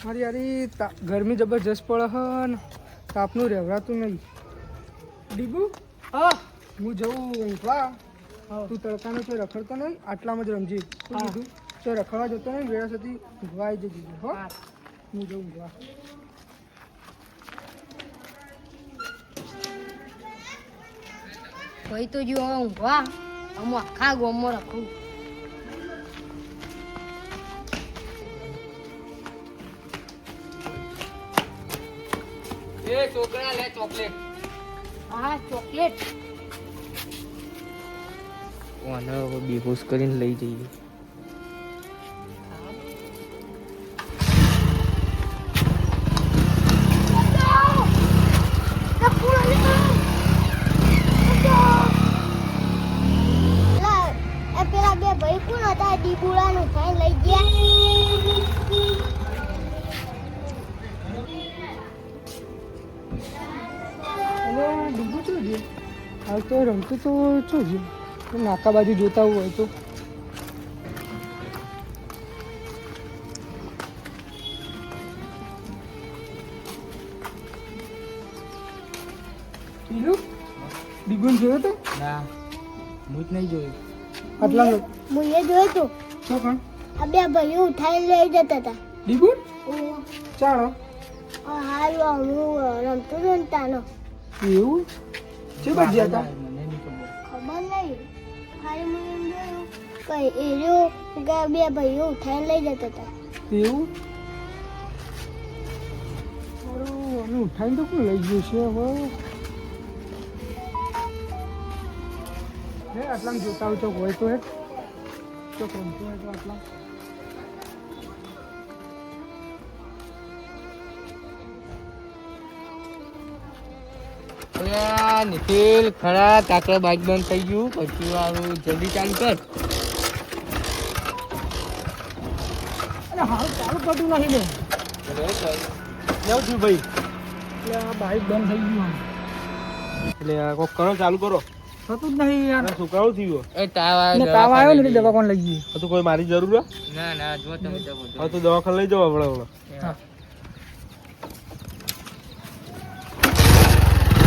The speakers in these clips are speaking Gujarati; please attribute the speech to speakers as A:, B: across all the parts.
A: મારી યારી ગરમી જબરજસ્ત પડે હ ને તાપનું રહેવરાતું નહીં. ડીબુ
B: હા
A: હું જવું ઊંઘવા. તું તડકાનો કોઈ રખડતો નહીં, આટલામાં જ રમજી. શું કીધું? તો રખડવા જતો નહીં, વેળા સુધી ઊંઘવા આવી જજે. હો હું જવું ઊંઘવા.
B: ભાઈ તો જો ઊંઘવા અમો આખા ગોમમાં રખું.
C: એ છોકરા લે ચોકલેટ.
B: હા ચોકલેટ.
C: ઓને બેહોશ કરીને લઈ જઈએ.
B: પેલા બે ભાઈ કોણ હતા? ડીબુડાનું ભાઈ લઈ ગયા.
A: અરે ડીબુ શું છે? હાલ તો રમતું તો શું છે? નાકા બાજુ જોતા હોય તો ડીબુન જોયો તો?
C: ના હું જ નહીં જોયું.
A: આટલા
B: હું એ જોયું તું.
A: શું પણ
B: આ બે ભાઈઓ ઉઠાઈને લઈ જતા હતા.
A: ડીબુન ચાલો
B: હારું હું રમતો હતો ને તાનો.
A: એવું છે બાજ્યા હતા?
C: મને નહીં ખબર.
B: ખબર નહીં. ખાલી મને એમ જોયું કે એ રહ્યો કે બે ભાઈઓ ઉઠાઈને લઈ જતા હતા.
A: એવું અને ઉઠાઈને તો કોણ લઈ ગયું છે હવે? હે આટલામાં જોતા હોય તો હોય તો હે તો રમતો હોય તો આટલા
C: નિખિલ ખરા કાકડા બાઇક બંધ થઈ ગયું. પછી વાળું જલ્દી ચાલુ કર.
A: અરે હાલ ચાલુ કરતું નહીં ને.
C: કેવું થયું
A: એટલે
C: ભાઈ?
A: આ બાઈક બંધ થઈ ગયું
C: એટલે કોક કરો ચાલુ કરો.
A: થતું જ નહીં યાર.
C: છોકરાઓ થયું એ તાવ
A: તાવ આવ્યો ને દવા કોણ લઈ ગઈ?
C: તો કોઈ મારી જરૂર ના ના જો તમે હવે તો દવાખાને લઈ જાવ આપણે.
A: હા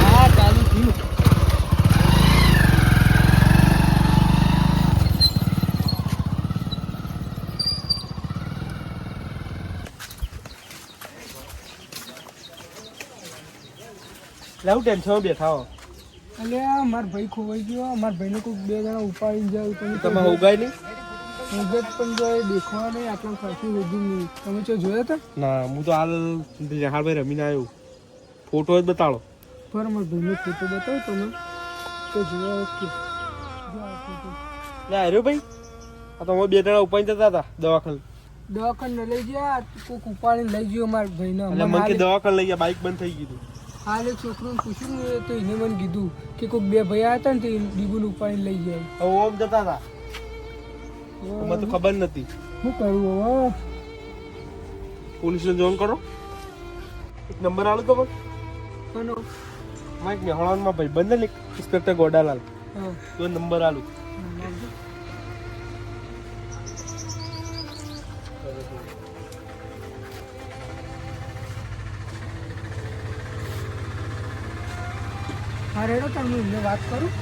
C: હા ચાલુ થયું. લેવું ટેન્શન બેઠા હો.
A: એટલે મારા ભાઈ ખોવાઈ ગયો. મારા ભાઈને કોઈ બે જણા ઉપાડી જાય
C: તમે હોગાય નહીં?
A: ઉગત પણ જો એ દેખવા નહીં આટલા ખાસી વધુ નહીં. તમે જો જોયા હતા?
C: ના હું તો હાલ ભાઈ રમીને આવ્યો. ફોટો જ બતાડો.
A: પર મારા ભાઈનો ફોટો બતાવો તમે તો જોયા ઓકે.
C: લે આવ્યો ભાઈ. આ તો અમે બે જણા ઉપાડી જતા હતા દવાખાને.
A: દવાખાને લઈ ગયા કોઈક ઉપાડીને લઈ ગયો મારા ભાઈને.
C: એટલે મને કે દવાખાને લઈ ગયા, બાઇક બંધ થઈ ગયું.
A: હાલ એક છોકરોને પૂછ્યું ને તો એને મને કીધું કે કોઈક બે ભાઈ આવ્યા હતા ને તો ડીબુને ઉપાડીને લઈ ગયા.
C: હવે ઓમ જતા હતા. મને તો ખબર નથી.
A: શું કરવું હવે?
C: પોલીસને જોન કરો. એક નંબર આલો તો
A: પણ
C: માઇક મેહોણામાં ભાઈ બંધ ને ઇન્સ્પેક્ટર ગોડાલાલ
A: હા
C: તો નંબર આલું.
A: હા રેડો તમે એમને વાત કરું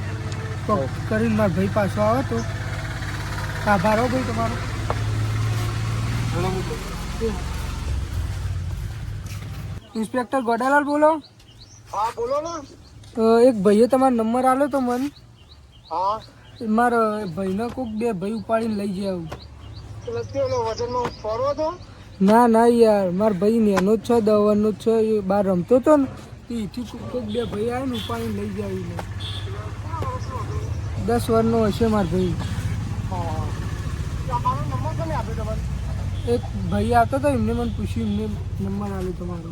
A: તો કરીને મારા ભાઈ પાછો આવે તો આભાર હો ભાઈ તમારો. ઇન્સ્પેક્ટર ગોડાલાલ બોલો?
D: હા બોલો ને.
A: એક ભાઈએ તમારો નંબર આલ્યો તો મને.
D: હા
A: મારા ભાઈને કોઈક બે ભાઈ ઉપાડીને લઈ જાય આવું.
D: લગતી ઓલો વજનમાં ફરવો હતો.
A: ના ના યાર મારો ભાઈ નેનો જ છે, દવાનો જ છે. એ બહાર રમતો હતો ને તો એથી કોઈક બે ભાઈ આવે ને ઉપાડીને લઈ જાય એને. 10 વર્ષનો હશે મારો ભાઈ.
D: મારો નંબર કોને આપ્યો તમારે?
A: એક ભાઈ આવતો હતો એમને મને પૂછ્યું, એમને નંબર આપ્યો તમારો.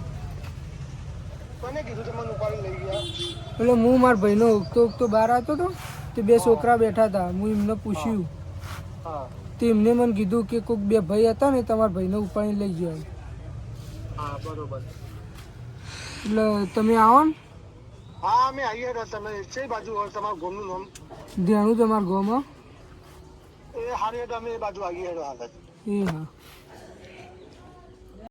D: કોને કીધું તમને ઉપાડી લઈ ગયા?
A: એટલે હું મારા ભાઈનો ઉગતો બહાર આવતો હતો તે બે છોકરા બેઠા હતા. હું એમને પૂછ્યું
D: હા
A: તે એમને મને કીધું કે કોઈક બે ભાઈ હતા ને તમારા ભાઈને ઉપાડીને લઈ ગયા.
D: હા બરોબર.
A: એટલે તમે આવો ને.
D: હા અમે આવીએ તો તમે કઈ બાજુ હોય તમારું ગામનું નામ?
A: ધ્યાનું તમારા ગામમાં.
D: એ હારી અમે એ બાજુ આવીએ હાલ જ.
A: એ હા